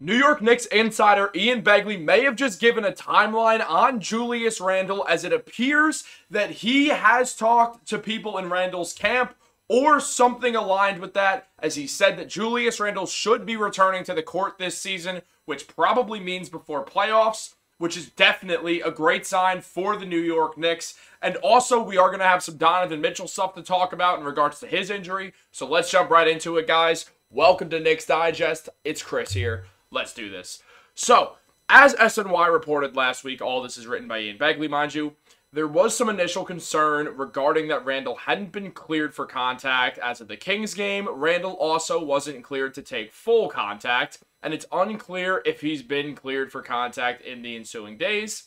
New York Knicks insider Ian Begley may have just given a timeline on Julius Randle, as it appears that he has talked to people in Randle's camp or something aligned with that, as he said that Julius Randle should be returning to the court this season, which probably means before playoffs, which is definitely a great sign for the New York Knicks. And also, we are going to have some Donovan Mitchell stuff to talk about in regards to his injury. So let's jump right into it, guys. Welcome to Knicks Digest. It's Chris here. Let's do this. So, as SNY reported last week, all this is written by Ian Begley, mind you, there was some initial concern regarding that Randle hadn't been cleared for contact as of the Kings game. Randle also wasn't cleared to take full contact, and it's unclear if he's been cleared for contact in the ensuing days.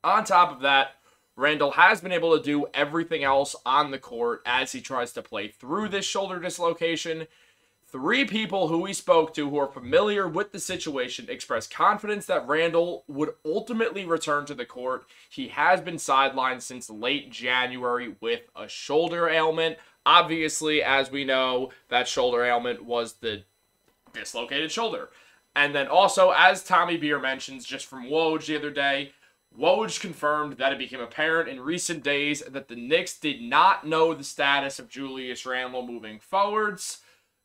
On top of that, Randle has been able to do everything else on the court as he tries to play through this shoulder dislocation. 3 people who we spoke to who are familiar with the situation expressed confidence that Randle would ultimately return to the court. He has been sidelined since late January with a shoulder ailment. Obviously, as we know, that shoulder ailment was the dislocated shoulder. And then also, as Tommy Beer mentions just from Woj the other day, Woj confirmed that it became apparent in recent days that the Knicks did not know the status of Julius Randle moving forwards,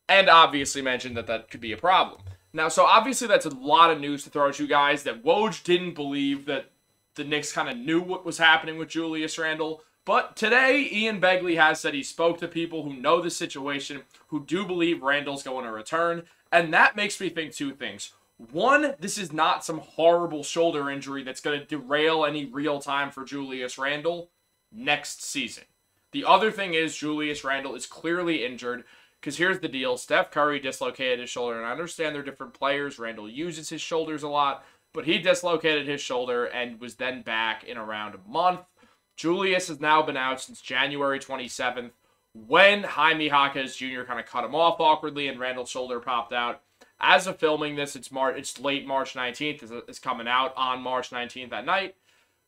and obviously mentioned that that could be a problem. Now, so obviously that's a lot of news to throw at you guys, that Woj didn't believe that the Knicks kind of knew what was happening with Julius Randle. But today, Ian Begley has said he spoke to people who know the situation, who do believe Randle's going to return. And that makes me think 2 things. One, this is not some horrible shoulder injury that's going to derail any real time for Julius Randle next season. The other thing is Julius Randle is clearly injured. Because here's the deal, Steph Curry dislocated his shoulder, and I understand they're different players. Randle uses his shoulders a lot, but he dislocated his shoulder and was then back in around a month. Julius has now been out since January 27th, when Jaime Jaquez Jr. kind of cut him off awkwardly and Randle's shoulder popped out. As of filming this, it's late March 19th. It's coming out on March 19th at night.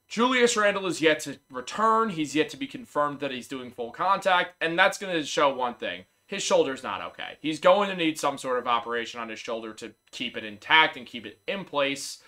Julius Randle is yet to return. He's yet to be confirmed that he's doing full contact, and that's going to show one thing. His shoulder's not okay. He's going to need some sort of operation on his shoulder to keep it intact and keep it in place,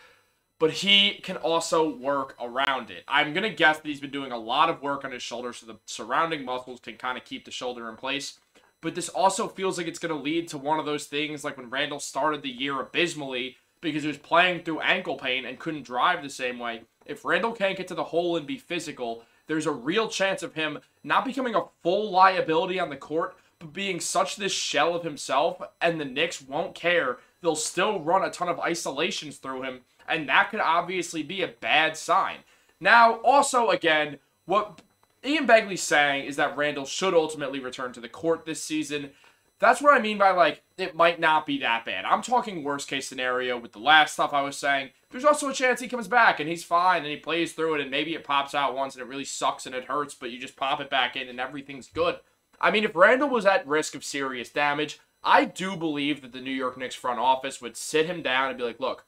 but he can also work around it. I'm going to guess that he's been doing a lot of work on his shoulder so the surrounding muscles can kind of keep the shoulder in place, but this also feels like it's going to lead to one of those things like when Randle started the year abysmally because he was playing through ankle pain and couldn't drive the same way. If Randle can't get to the hole and be physical, there's a real chance of him not becoming a full liability on the court, but being such this shell of himself, and the Knicks won't care. They'll still run a ton of isolations through him, and that could obviously be a bad sign. Now, also, again, what Ian Begley's saying is that Randle should ultimately return to the court this season. That's what I mean by, like, it might not be that bad. I'm talking worst case scenario with the last stuff I was saying. There's also a chance he comes back and he's fine and he plays through it and maybe it pops out once and it really sucks and it hurts, but you just pop it back in and everything's good. I mean, if Randle was at risk of serious damage, I do believe that the New York Knicks front office would sit him down and be like, look,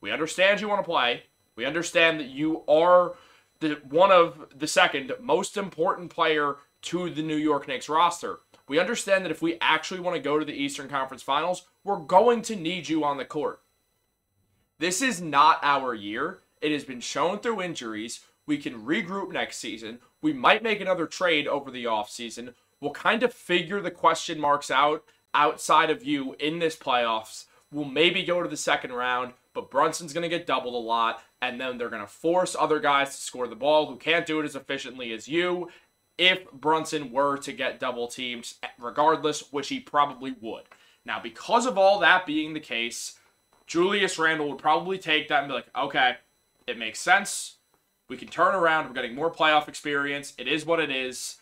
we understand you want to play. We understand that you are one of the second most important player to the New York Knicks roster. We understand that if we actually want to go to the Eastern Conference Finals, we're going to need you on the court. This is not our year. It has been shown through injuries. We can regroup next season. We might make another trade over the offseason. We'll kind of figure the question marks out outside of you in this playoffs. We'll maybe go to the second round, but Brunson's going to get doubled a lot, and then they're going to force other guys to score the ball who can't do it as efficiently as you if Brunson were to get double teams regardless, which he probably would. Now, because of all that being the case, Julius Randle would probably take that and be like, okay, it makes sense. We can turn around. We're getting more playoff experience. It is what it is.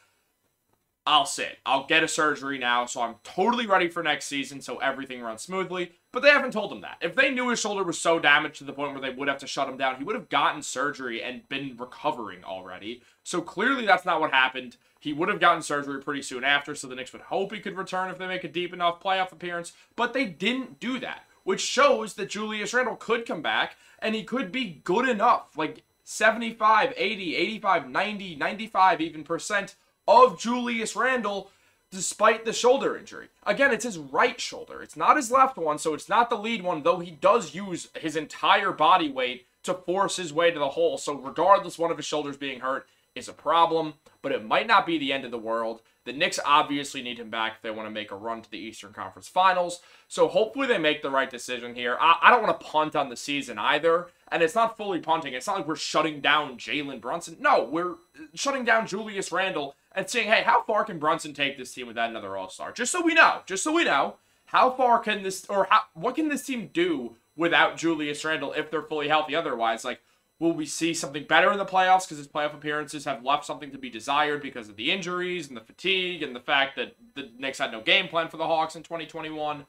I'll sit. I'll get a surgery now, so I'm totally ready for next season, so everything runs smoothly. But they haven't told him that. If they knew his shoulder was so damaged to the point where they would have to shut him down, he would have gotten surgery and been recovering already. So clearly that's not what happened. He would have gotten surgery pretty soon after, so the Knicks would hope he could return if they make a deep enough playoff appearance. But they didn't do that, which shows that Julius Randle could come back, and he could be good enough, like 75, 80, 85, 90, 95 even % of Julius Randle despite the shoulder injury. Again, it's his right shoulder. It's not his left one, so it's not the lead one, though he does use his entire body weight to force his way to the hole. So regardless, one of his shoulders being hurt is a problem, but it might not be the end of the world. The Knicks obviously need him back if they want to make a run to the Eastern Conference Finals. So hopefully they make the right decision here. I don't want to punt on the season either. And it's not fully punting. It's not like we're shutting down Jalen Brunson. No, we're shutting down Julius Randle and saying, hey, how far can Brunson take this team without another All-Star? Just so we know, how far can this, or what can this team do without Julius Randle if they're fully healthy otherwise? Like, will we see something better in the playoffs because his playoff appearances have left something to be desired because of the injuries and the fatigue and the fact that the Knicks had no game plan for the Hawks in 2021?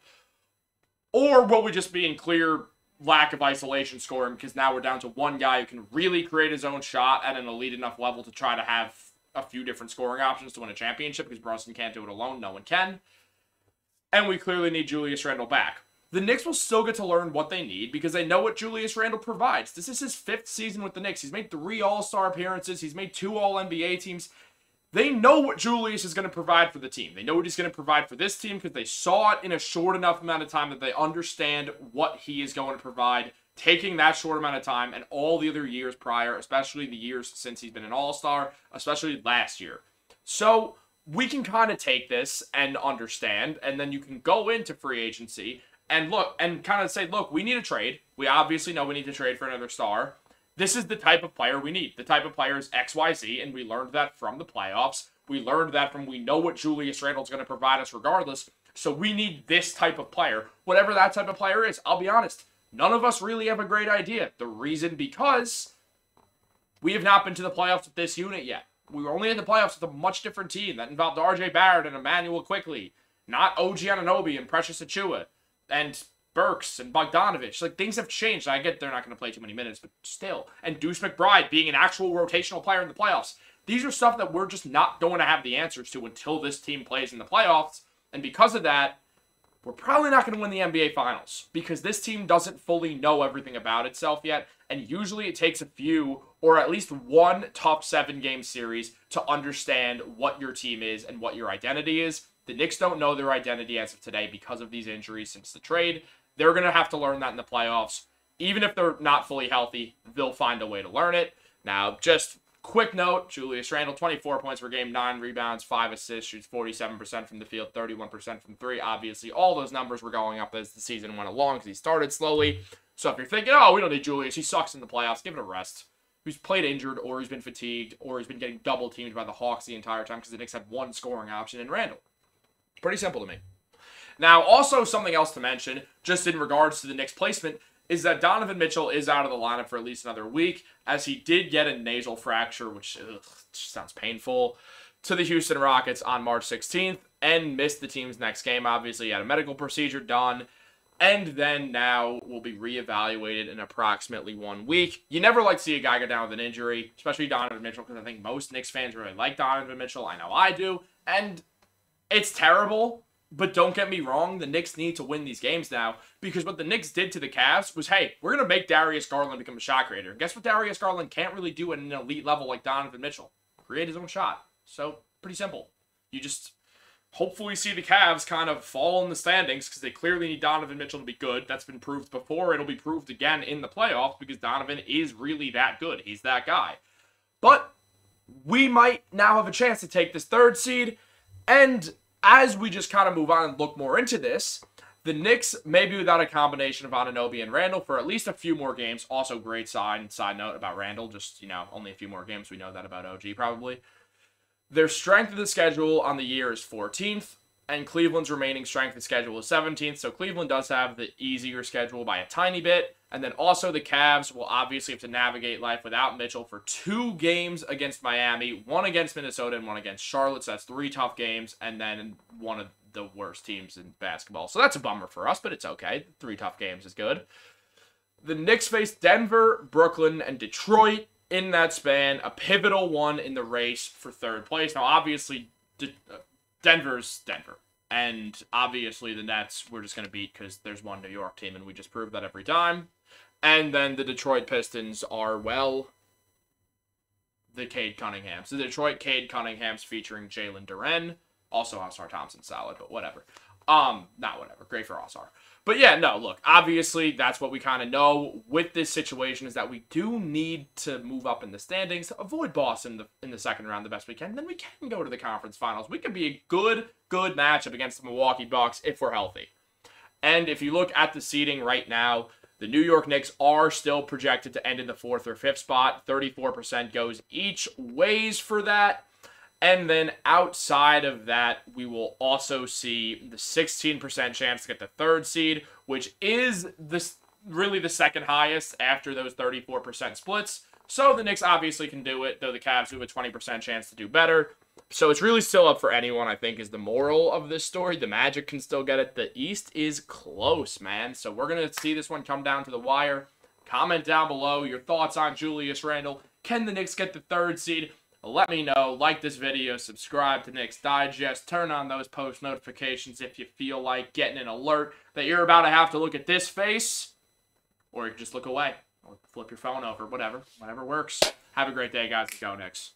Or will we just be in clear lack of isolation scoring because now we're down to one guy who can really create his own shot at an elite enough level to try to have a few different scoring options to win a championship because Brunson can't do it alone. No one can. And we clearly need Julius Randle back. The Knicks will still get to learn what they need because they know what Julius Randle provides. This is his 5th season with the Knicks. He's made 3 All-Star appearances. He's made 2 All-NBA teams. They know what Julius is going to provide for the team. They know what he's going to provide for this team because they saw it in a short enough amount of time that they understand what he is going to provide, taking that short amount of time and all the other years prior, especially the years since he's been an All-Star, especially last year. So we can kind of take this and understand, and then you can go into free agency and look and kind of say, look, we need a trade. We obviously know we need to trade for another star. This is the type of player we need. The type of player is XYZ, and we learned that from the playoffs. We learned that from we know what Julius Randle is going to provide us regardless. So we need this type of player. Whatever that type of player is, I'll be honest, none of us really have a great idea. The reason because we have not been to the playoffs with this unit yet. We were only in the playoffs with a much different team that involved RJ Barrett and Emmanuel Quickly, not OG Anunoby and Precious Achiuwa and Burks and Bogdanovich. Like, things have changed. I get they're not going to play too many minutes, but still. And Deuce McBride being an actual rotational player in the playoffs. These are stuff that we're just not going to have the answers to until this team plays in the playoffs. And because of that, we're probably not going to win the NBA Finals because this team doesn't fully know everything about itself yet. And usually it takes a few or at least one top 7-game series to understand what your team is and what your identity is. The Knicks don't know their identity as of today because of these injuries since the trade. They're going to have to learn that in the playoffs. Even if they're not fully healthy, they'll find a way to learn it. Now, just quick note, Julius Randle, 24 points per game, 9 rebounds, 5 assists, shoots 47% from the field, 31% from 3. Obviously, all those numbers were going up as the season went along because he started slowly. So if you're thinking, oh, we don't need Julius, he sucks in the playoffs, give it a rest. He's played injured, or he's been fatigued, or he's been getting double-teamed by the Hawks the entire time because the Knicks had one scoring option in Randle. Pretty simple to me. Now, also something else to mention, just in regards to the Knicks placement, is that Donovan Mitchell is out of the lineup for at least another week, as he did get a nasal fracture, which sounds painful, to the Houston Rockets on March 16th, and missed the team's next game. Obviously, he had a medical procedure done, and then now will be reevaluated in approximately 1 week. You never like to see a guy go down with an injury, especially Donovan Mitchell, because I think most Knicks fans really like Donovan Mitchell. I know I do, and it's terrible. But don't get me wrong, the Knicks need to win these games now because what the Knicks did to the Cavs was, hey, we're going to make Darius Garland become a shot creator. And guess what Darius Garland can't really do at an elite level like Donovan Mitchell? Create his own shot. So, pretty simple. You just hopefully see the Cavs kind of fall in the standings because they clearly need Donovan Mitchell to be good. That's been proved before. It'll be proved again in the playoffs because Donovan is really that good. He's that guy. But we might now have a chance to take this 3rd seed, and as we just kind of move on and look more into this, the Knicks may be without a combination of Anunoby and Randle for at least a few more games. Also, great side note about Randle. Just, only a few more games. We know that about OG probably. Their strength of the schedule on the year is 14th, and Cleveland's remaining strength of schedule is 17th. So Cleveland does have the easier schedule by a tiny bit. And then also the Cavs will obviously have to navigate life without Mitchell for 2 games against Miami, 1 against Minnesota, and 1 against Charlotte. So that's 3 tough games, and then one of the worst teams in basketball. So that's a bummer for us, but it's okay. 3 tough games is good. The Knicks face Denver, Brooklyn, and Detroit in that span, a pivotal one in the race for 3rd place. Now, obviously, Denver's Denver. And obviously the Nets we're just going to beat because there's one New York team, and we just prove that every time. And then the Detroit Pistons are, well, the Cade Cunninghams. The Detroit Cade Cunninghams featuring Jalen Duren. Also, All-Star Thompson's solid, but whatever. Not whatever. Great for All-Star. But yeah, no, look, obviously that's what we kind of know with this situation is that we do need to move up in the standings, avoid Boston in the second round the best we can, then we can go to the conference finals. We could be a good matchup against the Milwaukee Bucks if we're healthy. And if you look at the seeding right now, the New York Knicks are still projected to end in the 4th or 5th spot. 34% goes each ways for that. And then outside of that, we will also see the 16% chance to get the 3rd seed, which is really the second highest after those 34% splits. So the Knicks obviously can do it, though the Cavs do have a 20% chance to do better. So it's really still up for anyone, I think, is the moral of this story. The Magic can still get it. The East is close, man. So we're going to see this one come down to the wire. Comment down below your thoughts on Julius Randle. Can the Knicks get the 3rd seed? Let me know. Like this video, subscribe to Knicks Digest, turn on those post notifications if you feel like getting an alert that you're about to have to look at this face, or you can just look away, or flip your phone over, whatever works. Have a great day, guys. Go Knicks.